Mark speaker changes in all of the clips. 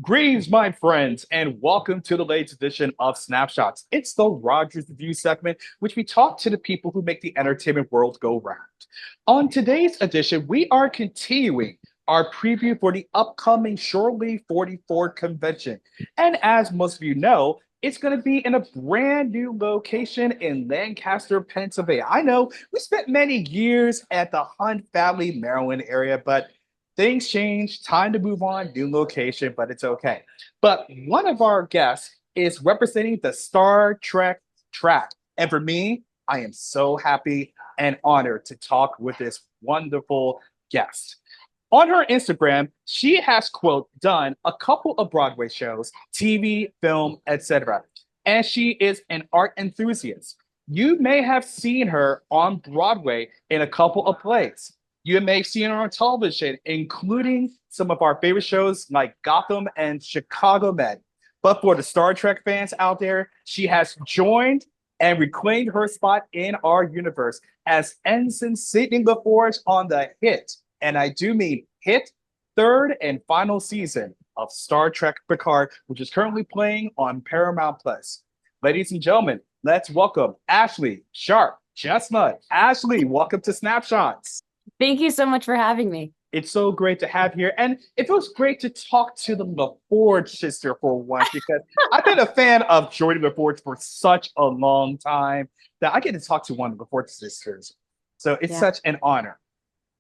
Speaker 1: Greetings, my friends, and welcome to the latest edition of Snapshots. It's the Rogers Review segment, which we talk to the people who make the entertainment world go round. On today's edition, we are continuing our preview for the upcoming Shorely 44 convention. And as most of you know, it's going to be in a brand new location in Lancaster, Pennsylvania. I know we spent many years at the Hunt Valley, Maryland area, but things change, time to move on, new location, but it's okay. But one of our guests is representing the Star Trek track. And for me, I am so happy and honored to talk with this wonderful guest. On her Instagram, she has, quote, done a couple of Broadway shows, TV, film, etc. And she is an art enthusiast. You may have seen her on Broadway in a couple of plays. You may have seen her on television, including some of our favorite shows like Gotham and Chicago Med. But for the Star Trek fans out there, she has joined and reclaimed her spot in our universe as Ensign Sidney La Forge on the hit, and I do mean hit, third and final season of Star Trek Picard, which is currently playing on Paramount Plus. Ladies and gentlemen, let's welcome Ashlei Sharpe Chestnut. Ashlei, welcome to Snapshots.
Speaker 2: Thank you so much for having me.
Speaker 1: It's so great to have here. And it feels great to talk to the LaForge sister for once because I've been a fan of Jordan LaForge for such a long time that I get to talk to one of the LaForge sisters. So it's such an honor.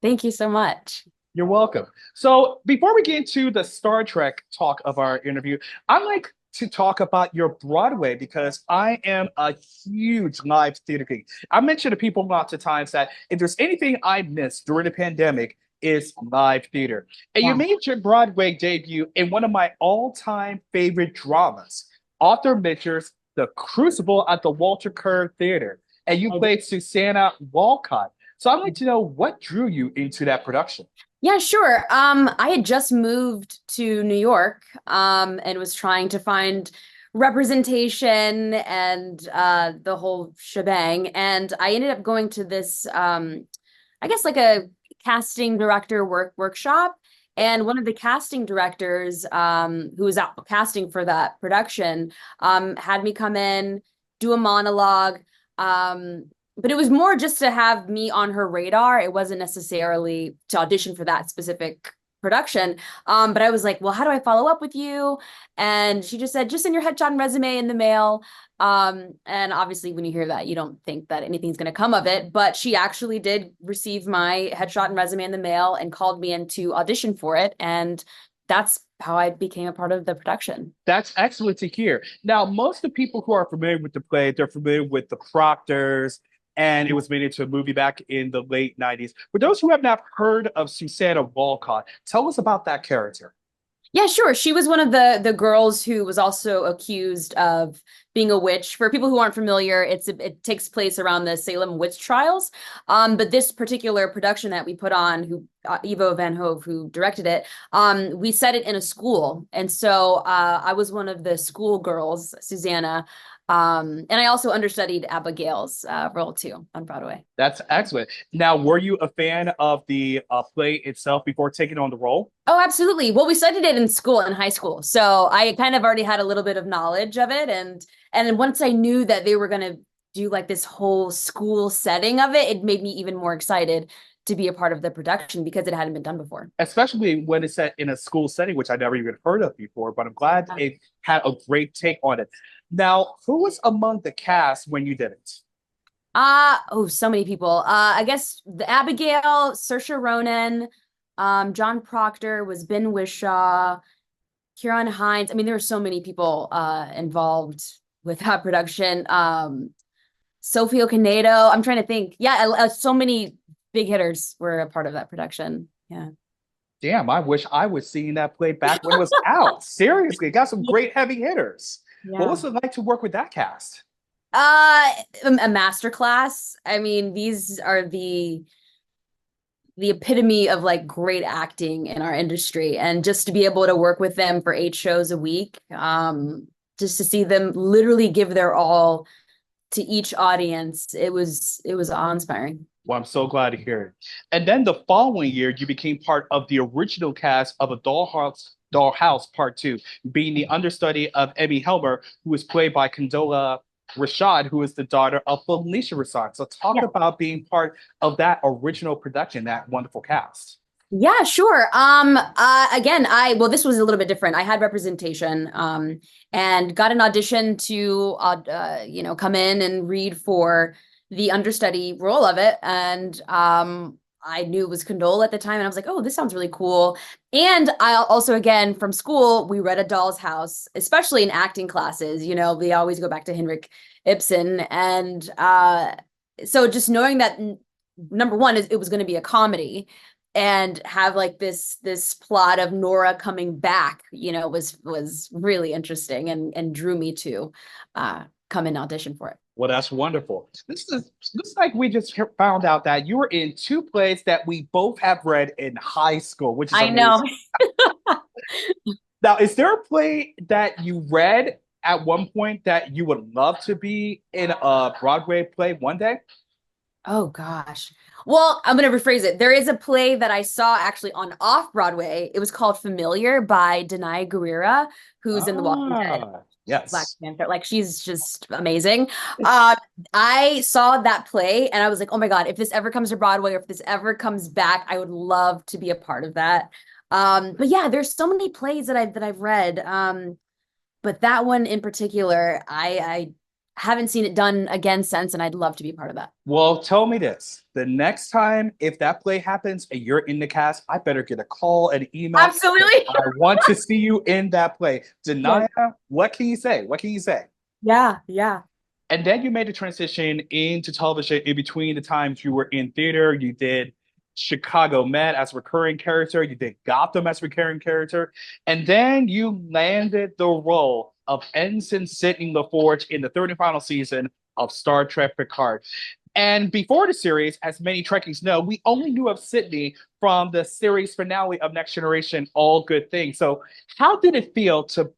Speaker 2: Thank you so much.
Speaker 1: You're welcome. So before we get into the Star Trek talk of our interview, I'd like to talk about your Broadway because I am a huge live theater geek. I mentioned to people lots of times that if there's anything I missed during the pandemic, is live theater. And you made your Broadway debut in one of my all-time favorite dramas, Arthur Mitchell's The Crucible at the Walter Kerr Theater. And you played Susanna Walcott. So I'd like to know what drew you into that production.
Speaker 2: Yeah, sure. I had just moved to New York, and was trying to find representation and the whole shebang. And I ended up going to this, I guess like a casting director workshop. And one of the casting directors, who was out casting for that production, had me come in, do a monologue. But it was more just to have me on her radar. It wasn't necessarily to audition for that specific production. But I was like, well, how do I follow up with you? And she just said, just send your headshot and resume in the mail. And obviously when you hear that, you don't think that anything's going to come of it. But she actually did receive my headshot and resume in the mail and called me in to audition for it. And that's how I became a part of the production.
Speaker 1: That's excellent to hear. Now, most of the people who are familiar with the play, they're familiar with the Proctors, and it was made into a movie back in the late 90s. For those who have not heard of Susanna Walcott, tell us about that character.
Speaker 2: Yeah, sure. She was one of the girls who was also accused of being a witch. For people who aren't familiar, it takes place around the Salem witch trials. But this particular production that we put on, who Ivo Van Hove, who directed it, we set it in a school, and so I was one of the school girls, Susanna. And I also understudied Abigail's role too on Broadway.
Speaker 1: That's excellent. Now, were you a fan of the play itself before taking on the role?
Speaker 2: Oh, absolutely. Well, we studied it in school, in high school. So I kind of already had a little bit of knowledge of it. And then once I knew that they were going to do like this whole school setting of it, it made me even more excited to be a part of the production because it hadn't been done before.
Speaker 1: Especially when it's set in a school setting, which I never even heard of before, but I'm glad it had a great take on it. Now, who was among the cast when you did it?
Speaker 2: So many people. I guess the Abigail, Saoirse Ronan, John Proctor, was Ben Whishaw, Kieran Hines. I mean, there were so many people involved with that production. Sophie Okonedo. I'm trying to think. Yeah, so many big hitters were a part of that production. Yeah.
Speaker 1: Damn, I wish I was seeing that play back when it was out. Seriously, got some great heavy hitters.
Speaker 2: Yeah.
Speaker 1: What was it like to work with that cast?
Speaker 2: A masterclass. I mean, these are the epitome of like great acting in our industry, and just to be able to work with them for 8 shows a week, just to see them literally give their all to each audience. It was awe-inspiring.
Speaker 1: Well, I'm so glad to hear it. And then the following year, you became part of the original cast of a Dollhouse Part 2, being the understudy of Emmy Helmer, who was played by Condola Rashad, who is the daughter of Felicia Rashad. So talk
Speaker 2: Yeah.
Speaker 1: about being part of that original production, that wonderful cast.
Speaker 2: Yeah, sure. Again, well, this was a little bit different. I had representation, and got an audition to, come in and read for the understudy role of it. And I knew it was Condole at the time, and I was like, oh, this sounds really cool. And I also, again, from school, we read A Doll's House, especially in acting classes. We always go back to Henrik Ibsen, and so just knowing that number one is it was going to be a comedy and have like this plot of Nora coming back, was really interesting and drew me to come and audition for it.
Speaker 1: Well, that's wonderful. This looks like we just found out that you were in two plays that we both have read in high school, which is
Speaker 2: I
Speaker 1: amazing.
Speaker 2: know.
Speaker 1: Now, is there a play that you read at one point that you would love to be in a Broadway play one day?
Speaker 2: Oh gosh. Well, I'm going to rephrase it. There is a play that I saw actually on off Broadway. It was called Familiar by Danai Gurira, who's in The Walking Dead.
Speaker 1: Yes.
Speaker 2: Black Panther. Like, she's just amazing. I saw that play and I was like, oh my God, if this ever comes to Broadway or if this ever comes back, I would love to be a part of that. But yeah, there's so many plays that I've read. But that one in particular, I haven't seen it done again since, and I'd love to be part of that.
Speaker 1: Well, tell me this. The next time, if that play happens and you're in the cast, I better get a call, an email.
Speaker 2: Absolutely.
Speaker 1: I want to see you in that play. Denaya, what can you say? What can you say?
Speaker 2: Yeah, yeah.
Speaker 1: And then you made the transition into television in between the times you were in theater. You did Chicago Med as a recurring character. You did Gotham as a recurring character. And then you landed the role of Ensign Sidney La Forge in the third and final season of Star Trek Picard. And before the series, as many Trekkies know, we only knew of Sidney from the series finale of Next Generation, All Good Things. So how did it feel to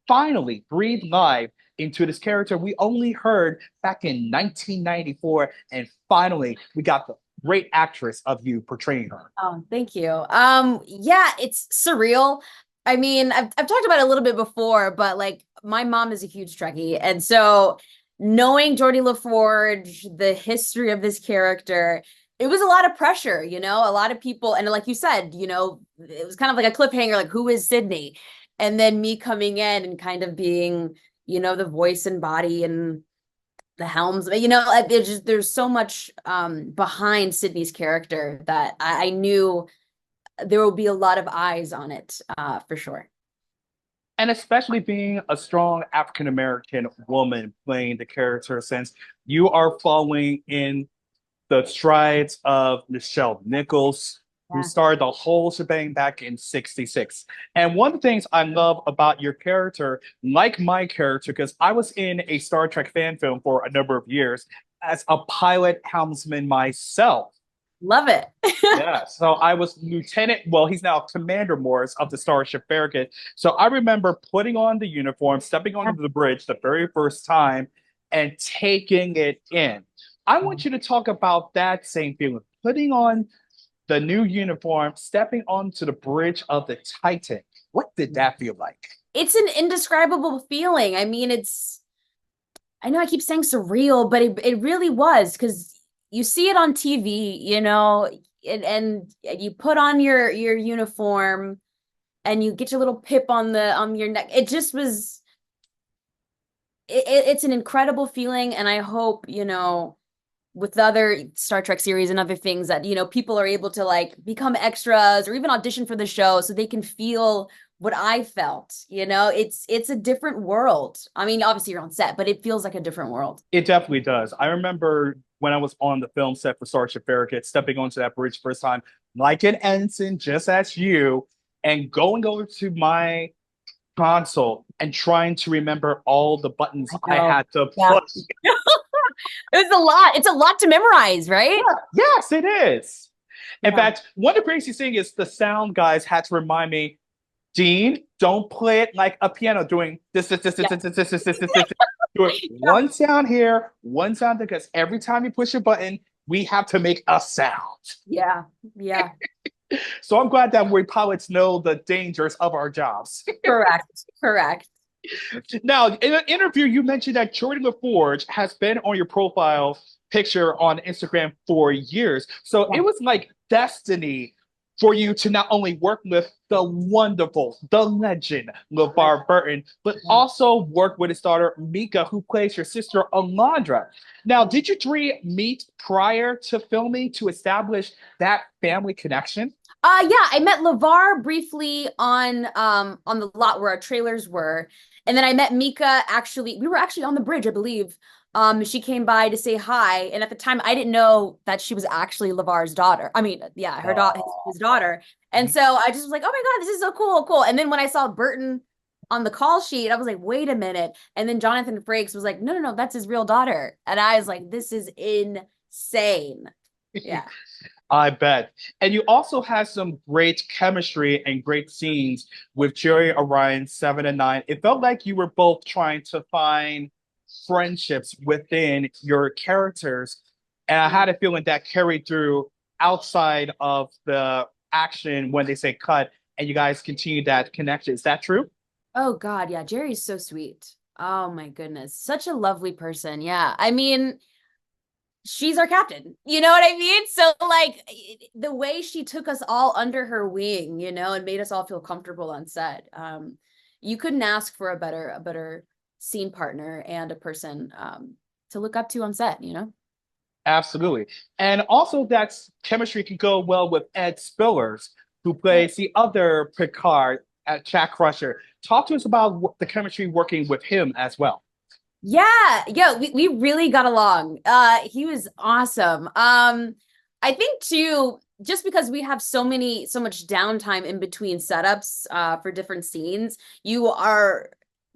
Speaker 1: finally breathe live into this character we only heard back in 1994, and finally we got the great actress of you portraying her?
Speaker 2: Oh, thank you. Yeah, it's surreal. I mean, I've talked about it a little bit before, but like my mom is a huge Trekkie. And so knowing Geordi La Forge, the history of this character, it was a lot of pressure, a lot of people. And like you said, it was kind of like a cliffhanger, like who is Sidney? And then me coming in and kind of being, the voice and body and the helms, there's so much behind Sidney's character that I knew there will be a lot of eyes on it, for sure.
Speaker 1: And especially being a strong African-American woman playing the character, since you are following in the strides of Nichelle Nichols, who started the whole shebang back in '66. And one of the things I love about your character, like my character, because I was in a Star Trek fan film for a number of years as a pilot helmsman myself.
Speaker 2: Love it.
Speaker 1: Yeah, so I was Lieutenant, well, he's now Commander Morris of the Starship Farragut. So I remember putting on the uniform, stepping onto the bridge the very first time, and taking it in. I want you to talk about that same feeling, putting on the new uniform, stepping onto the bridge of the Titan. What did that feel like? It's
Speaker 2: an indescribable feeling. I mean, I know I keep saying surreal, but it really was, because you see it on TV, and you put on your uniform and you get your little pip on your neck. It just was, it's an incredible feeling. And I hope, with the other Star Trek series and other things that, people are able to like become extras or even audition for the show so they can feel what I felt. It's a different world. I mean, obviously you're on set, but it feels like a different world.
Speaker 1: It definitely does. I remember when I was on the film set for Starship Farragut, stepping onto that bridge first time, like an ensign, just as you, and going over to my console and trying to remember all the buttons I had to push.
Speaker 2: It's a lot. It's a lot to memorize, right?
Speaker 1: Yeah. Yes, it is. In fact, one of the craziest things is the sound guys had to remind me, Dean, don't play it like a piano doing this. Do it one sound here, one sound there, because every time you push a button, we have to make a sound.
Speaker 2: Yeah, yeah,
Speaker 1: So I'm glad that we pilots know the dangers of our jobs.
Speaker 2: correct, correct.
Speaker 1: Now, in an interview, you mentioned that Jordan La Forge has been on your profile picture on Instagram for years. So
Speaker 2: Yeah.
Speaker 1: it was like destiny for you to not only work with the wonderful, the legend, LeVar Burton, but also work with his daughter, Mika, who plays your sister, Alondra. Now, did you three meet prior to filming to establish that family connection?
Speaker 2: Yeah, I met LeVar briefly on the lot where our trailers were. And then I met Mika actually, we were actually on the bridge, I believe. She came by to say hi, and at the time I didn't know that she was actually LeVar's daughter. I mean, yeah, her daughter, his daughter. And so I just was like, "Oh my God, this is so cool, cool." And then when I saw Burton on the call sheet, I was like, "Wait a minute." And then Jonathan Frakes was like, "No, no, no, that's his real daughter." And I was like, "This is insane." Yeah.
Speaker 1: I bet. And you also had some great chemistry and great scenes with Jerry Orion 7 and 9. It felt like you were both trying to find friendships within your characters. And I had a feeling that carried through outside of the action when they say cut and you guys continue that connection. Is that true?
Speaker 2: Oh God, yeah, Jerry's so sweet. Oh my goodness. Such a lovely person. Yeah. I mean, she's our captain. You know what I mean? So like the way she took us all under her wing, and made us all feel comfortable on set. You couldn't ask for a better scene partner and a person to look up to on set.
Speaker 1: Absolutely. And also that chemistry can go well with Ed Spillers, who
Speaker 2: Yeah.
Speaker 1: plays the other Picard at Jack Crusher. Talk to us about the chemistry working with him as well.
Speaker 2: Yeah, yeah, we really got along. He was awesome. I think too, just because we have so much downtime in between setups for different scenes, you are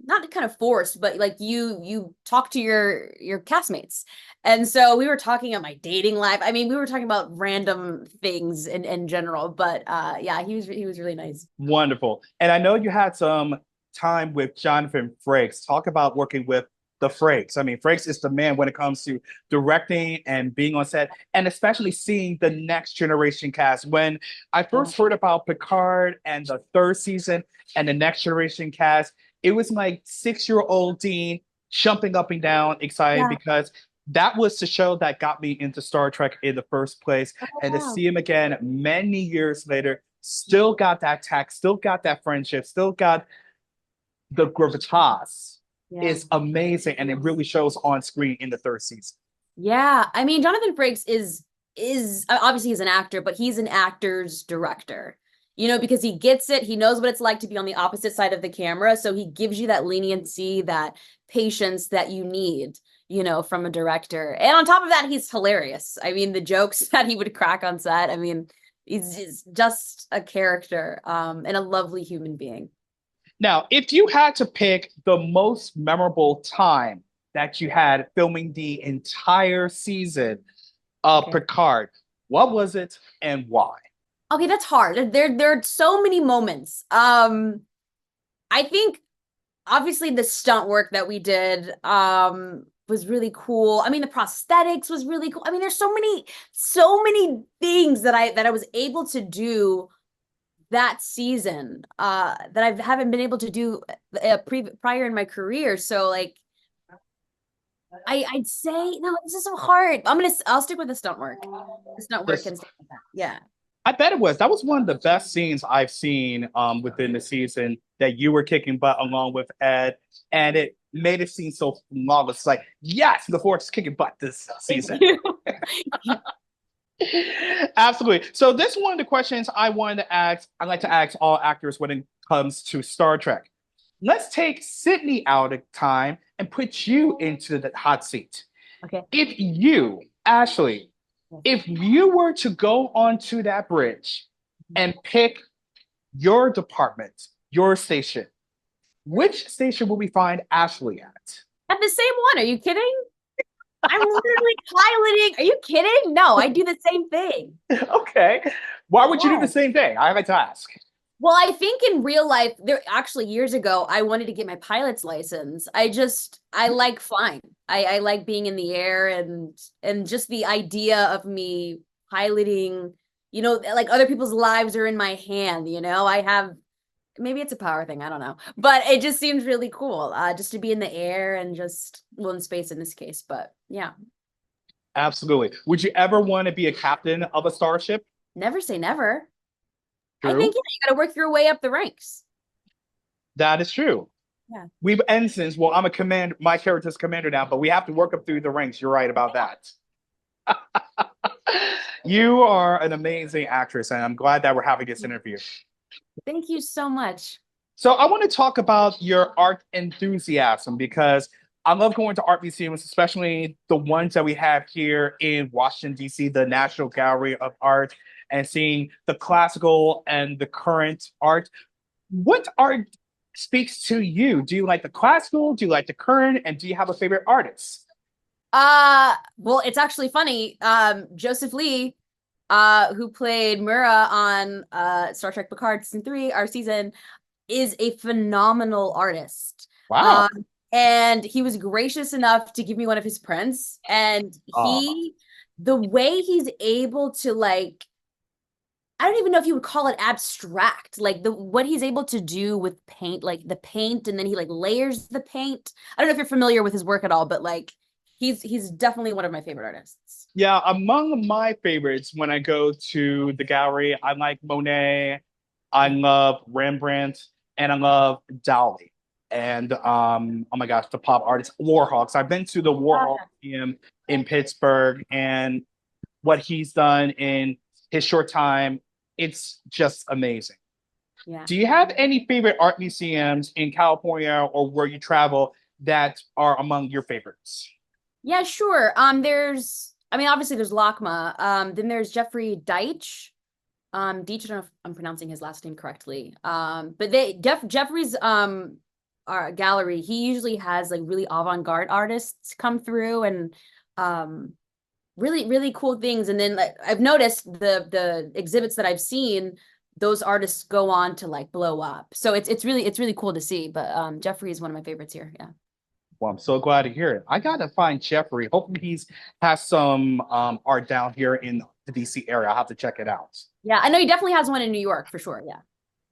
Speaker 2: not kind of forced, but like you talk to your castmates. And so we were talking about my dating life. I mean, we were talking about random things in general, but yeah, he was really nice.
Speaker 1: Wonderful. And I know you had some time with Jonathan Frakes. Talk about working with the Frakes. I mean, Frakes is the man when it comes to directing and being on set, and especially seeing the next generation cast. When I first heard about Picard and the third season and the next generation cast, it was like 6-year-old Dean jumping up and down, excited
Speaker 2: Yeah.
Speaker 1: because that was the show that got me into Star Trek in the first place.
Speaker 2: Oh,
Speaker 1: And to
Speaker 2: wow.
Speaker 1: see him again many years later, still got that tact, still got that friendship, still got the gravitas
Speaker 2: Yeah.
Speaker 1: is amazing. And it really shows on screen in the third season.
Speaker 2: Yeah, I mean, Jonathan Frakes is obviously he's an actor, but he's an actor's director. Because he gets it, he knows what it's like to be on the opposite side of the camera, so he gives you that leniency, that patience that you need, from a director. And on top of that, he's hilarious. I mean, the jokes that he would crack on set, I mean, he's just a character, and a lovely human being.
Speaker 1: Now, if you had to pick the most memorable time that you had filming the entire season of
Speaker 2: Okay.
Speaker 1: Picard, what was it and why?
Speaker 2: Okay, that's hard. There are so many moments. I think obviously the stunt work that we did was really cool. I mean, the prosthetics was really cool. I mean, there's so many things that I was able to do that season that I haven't been able to do prior in my career. So like I'd say no, this is so hard. I'll stick with the stunt work. The stunt work
Speaker 1: This,
Speaker 2: and stuff like that. Yeah.
Speaker 1: I bet it was. That was one of the best scenes I've seen within the season that you were kicking butt along with Ed, and it made it seem so flawless. Like, yes, the Force is kicking butt this
Speaker 2: Thank
Speaker 1: season.
Speaker 2: you.
Speaker 1: Absolutely. So this is one of the questions I wanted to ask. I like to ask all actors when it comes to Star Trek. Let's take Sydney out of time and put you into the hot seat.
Speaker 2: Okay.
Speaker 1: If you, Ashley, if you were to go onto that bridge and pick your department, your station, which station will we find Ashley at?
Speaker 2: At the same one. Are you kidding? I'm literally piloting. Are you kidding? No, I do the same thing.
Speaker 1: Okay. Why would you do the
Speaker 2: Yeah.
Speaker 1: same thing? I like to ask.
Speaker 2: Well, I think in real life, there actually years ago, I wanted to get my pilot's license. I like flying. I like being in the air and just the idea of me piloting, like other people's lives are in my hand, I have maybe it's a power thing, I don't know. But it just seems really cool, just to be in the air and just well in space in this case. But yeah,
Speaker 1: Absolutely. Would you ever want to be a captain of a starship?
Speaker 2: never say never. I think
Speaker 1: True.
Speaker 2: you gotta work your way up the ranks.
Speaker 1: That is true.
Speaker 2: Yeah.
Speaker 1: We've ensigns. Well, I'm a command. My character's commander now, but we have to work up through the ranks. You're right about that. You are an amazing actress, and I'm glad that we're having this interview.
Speaker 2: Thank you so much.
Speaker 1: So, I want to talk about your art enthusiasm because I love going to art museums, especially the ones that we have here in Washington, D.C., the National Gallery of Art, and seeing the classical and the current art. What art speaks to you? Do you like the classical? Do you like the current? And do you have a favorite artist?
Speaker 2: Well, it's actually funny. Joseph Lee, who played Mura on Star Trek Picard season 3, our season, is a phenomenal artist.
Speaker 1: Wow.
Speaker 2: Um, and he was gracious enough to give me one of his prints. And
Speaker 1: Uh,
Speaker 2: the way he's able to like, I don't even know if you would call it abstract, like the what he's able to do with paint, like the paint, and then he like layers the paint. I don't know if you're familiar with his work at all, but like he's definitely one of my favorite artists.
Speaker 1: yeah, among my favorites when I go to the gallery, I like Monet, I love Rembrandt, and I love Dali. And oh my gosh, the pop artist Warhol. So I've been to the Warhol Museum in Pittsburgh, and what he's done in his short time, it's just amazing.
Speaker 2: Yeah.
Speaker 1: Do you have any favorite art museums in California or where you travel that are among your favorites?
Speaker 2: Yeah, sure. I mean, obviously there's LACMA. Then there's Jeffrey Deitch. Deitch, I don't know if I'm pronouncing his last name correctly. But Jeffrey's gallery, he usually has like really avant-garde artists come through and um really, really cool things. And then like I've noticed the exhibits that I've seen, those artists go on to like blow up. So it's really cool to see. But Jeffrey is one of my favorites here. Yeah.
Speaker 1: Well, I'm so glad to hear it. I gotta find Jeffrey. Hopefully, he's has some art down here in the DC area. I'll have to check it out.
Speaker 2: Yeah, I know he definitely has one in New York for sure. Yeah.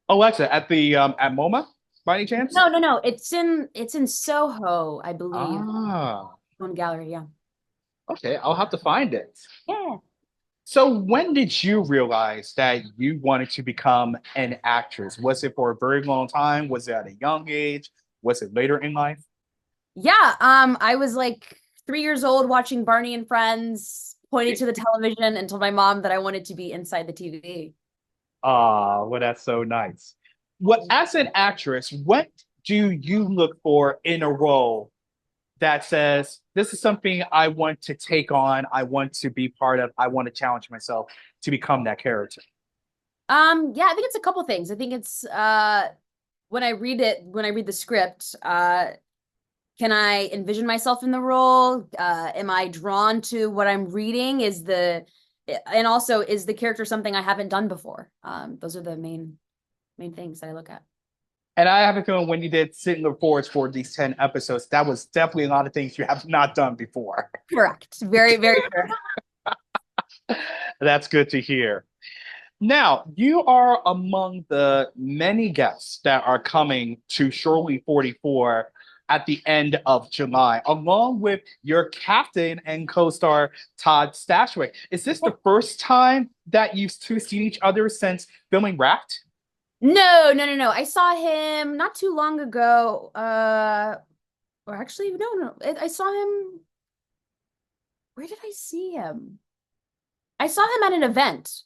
Speaker 1: Alexa, at the at MoMA, by any chance?
Speaker 2: No. It's in Soho, I believe.
Speaker 1: Ah,
Speaker 2: One gallery, yeah.
Speaker 1: okay. I'll have to find it.
Speaker 2: Yeah.
Speaker 1: So, when did you realize that you wanted to become an actress? Was it for a very long time? Was it at a young age? Was it later in life?
Speaker 2: Yeah, I was like 3 years old watching Barney and Friends, pointed to the television and told my mom that I wanted to be inside the TV.
Speaker 1: Ah, well, that's so nice. What, as an actress, what do you look for in a role that says, this is something I want to take on, I want to be part of, I want to challenge myself to become that character?
Speaker 2: Yeah, I think it's a couple things. I think it's when I read the script, can I envision myself in the role? Am I drawn to what I'm reading? And also is the character something I haven't done before? Those are the main things that I look at.
Speaker 1: And I have a feeling when you did Sidney La Forge for these 10 episodes, that was definitely a lot of things you have not done before.
Speaker 2: Correct. Very, very correct.
Speaker 1: That's good to hear. Now, you are among the many guests that are coming to Shirley 44 at the end of July, along with your captain and co-star Todd Stashwick. Is this the first time that you've two seen each other since filming Wrapped?
Speaker 2: No. I saw him not too long ago. Or actually, no. I saw him. Where did I see him? I saw him at an event.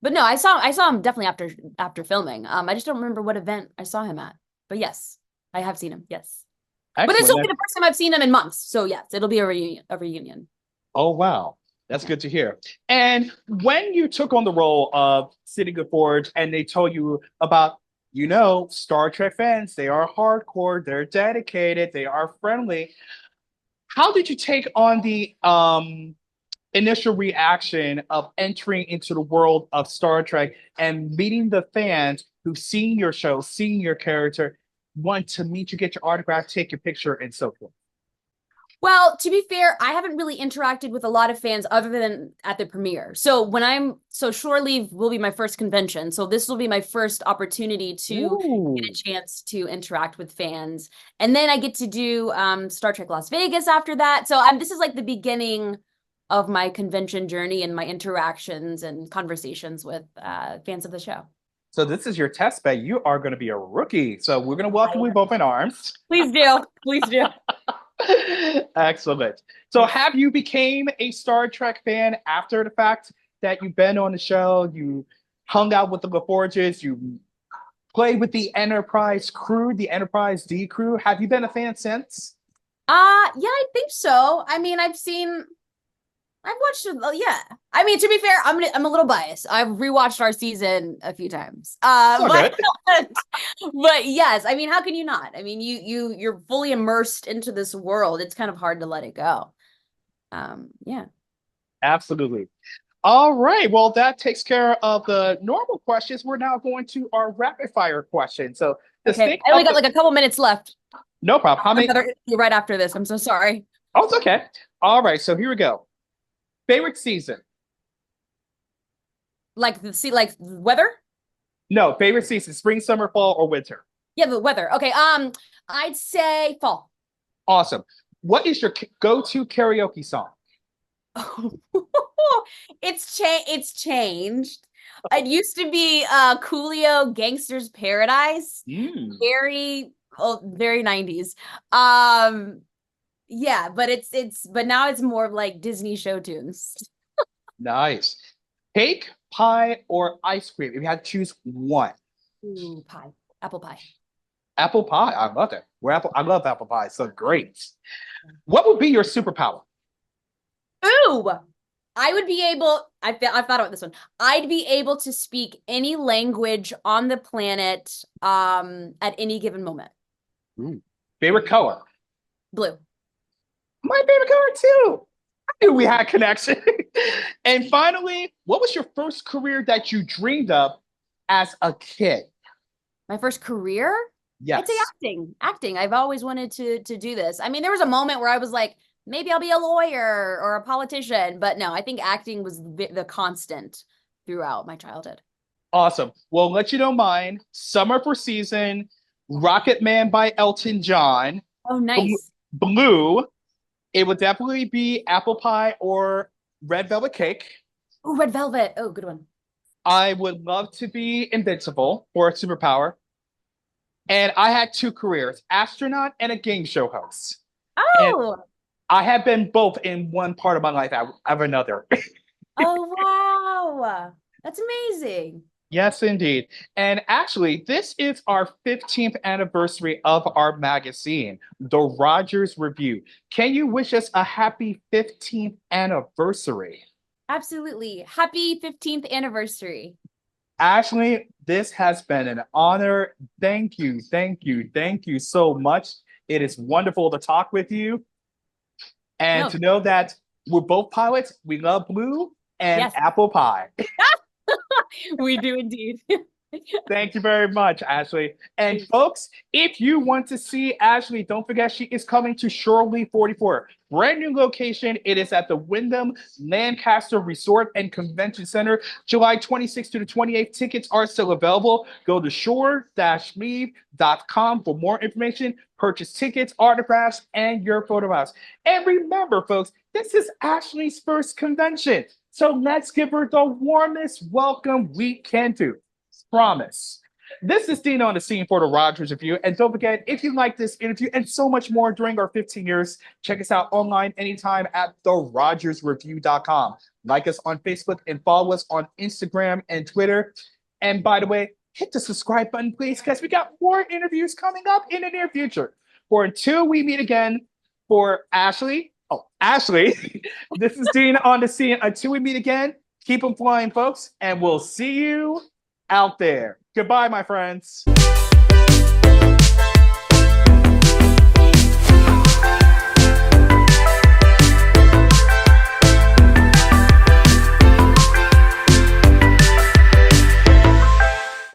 Speaker 2: But no, I saw him definitely after filming. I just don't remember what event I saw him at. But yes, I have seen him. Yes. But this will
Speaker 1: Excellent.
Speaker 2: be the first time I've seen him in months. So yes, it'll be a reunion.
Speaker 1: Oh, wow. That's good to hear. And when you took on the role of Sidney La Forge and they told you about, Star Trek fans, they are hardcore, they're dedicated, they are friendly. How did you take on the initial reaction of entering into the world of Star Trek and meeting the fans who've seen your show, seen your character, want to meet you, get your autograph, take your picture, and so forth?
Speaker 2: Well, to be fair, I haven't really interacted with a lot of fans other than at the premiere. So Shore Leave will be my first convention. So this will be my first opportunity to
Speaker 1: Ooh.
Speaker 2: get a chance to interact with fans. And then I get to do Star Trek Las Vegas after that. So this is like the beginning of my convention journey and my interactions and conversations with fans of the show.
Speaker 1: So this is your test bed. You are going to be a rookie. So we're going to welcome you with open arms.
Speaker 2: Please do. Please do.
Speaker 1: Excellent. So have you became a Star Trek fan after the fact that you've been on the show, you hung out with the La Forges, you played with the Enterprise crew, the Enterprise D crew? Have you been a fan since?
Speaker 2: Yeah, I think so. I mean, I've watched it. Yeah. I mean, to be fair, I'm a little biased. I've rewatched our season a few times. But yes, I mean, how can you not? I mean, you're fully immersed into this world. It's kind of hard to let it go. Yeah.
Speaker 1: Absolutely. All right. Well, that takes care of the normal questions. We're now going to our rapid fire question. So
Speaker 2: okay, I only got like a couple minutes left.
Speaker 1: No problem. How many?
Speaker 2: Right after this. I'm so sorry.
Speaker 1: Oh, it's okay. All right. So here we go. Favorite season?
Speaker 2: Like like weather?
Speaker 1: No, favorite season: spring, summer, fall, or winter?
Speaker 2: Yeah, the weather. Okay. I'd say fall.
Speaker 1: Awesome. What is your go-to karaoke song?
Speaker 2: It's changed. It used to be Coolio Gangster's Paradise. Very 90s. Yeah, but but now it's more of like Disney show tunes.
Speaker 1: Nice. Cake, pie, or ice cream? If you had to choose one.
Speaker 2: Ooh, pie. Apple pie.
Speaker 1: Apple pie. I love it. I love apple pie. So great. What would be your superpower?
Speaker 2: Ooh, I would be able. I've thought about this one. I'd be able to speak any language on the planet at any given moment.
Speaker 1: Ooh. Favorite color?
Speaker 2: Blue.
Speaker 1: My favorite color too. I knew we had connection. And finally, what was your first career that you dreamed of as a kid?
Speaker 2: My first career?
Speaker 1: Yes.
Speaker 2: I'd say acting. Acting. I've always wanted to do this. I mean, there was a moment where I was like, maybe I'll be a lawyer or a politician, but no, I think acting was the constant throughout my childhood.
Speaker 1: Awesome. Well, let you know mine. Summer for Season, Rocket Man by Elton John.
Speaker 2: Oh, nice.
Speaker 1: Blue. It would definitely be apple pie or red velvet cake.
Speaker 2: Oh, red velvet. Oh, good one.
Speaker 1: I would love to be invincible or a superpower. And I had two careers, astronaut and a game show host.
Speaker 2: Oh.
Speaker 1: And I have been both in one part of my life out of another.
Speaker 2: Oh, wow. That's amazing.
Speaker 1: Yes, indeed. And actually, this is our 15th anniversary of our magazine, The Rogers Revue. Can you wish us a happy 15th anniversary?
Speaker 2: Absolutely. Happy 15th anniversary.
Speaker 1: Ashlei, this has been an honor. Thank you, thank you, thank you so much. It is wonderful to talk with you and to know that we're both pilots. We love blue and apple pie.
Speaker 2: We do indeed.
Speaker 1: Thank you very much, Ashlei. And folks, if you want to see Ashlei, don't forget she is coming to Shore Leave 44. Brand new location. It is at the Wyndham Lancaster Resort and Convention Center, July 26th to the 28th. Tickets are still available. Go to shore-leave.com for more information. Purchase tickets, autographs, and your photographs. And remember, folks, this is Ashlei's first convention. So let's give her the warmest welcome we can do. Promise. This is Dean on the scene for the Rogers Revue. And don't forget, if you like this interview and so much more during our 15 years, check us out online anytime at therogersrevue.com. Like us on Facebook and follow us on Instagram and Twitter. And by the way, hit the subscribe button, please, because we got more interviews coming up in the near future. For until we meet again, for Ashlei, this is Dean on the scene. Until we meet again, keep them flying, folks, and we'll see you out there. Goodbye, my friends.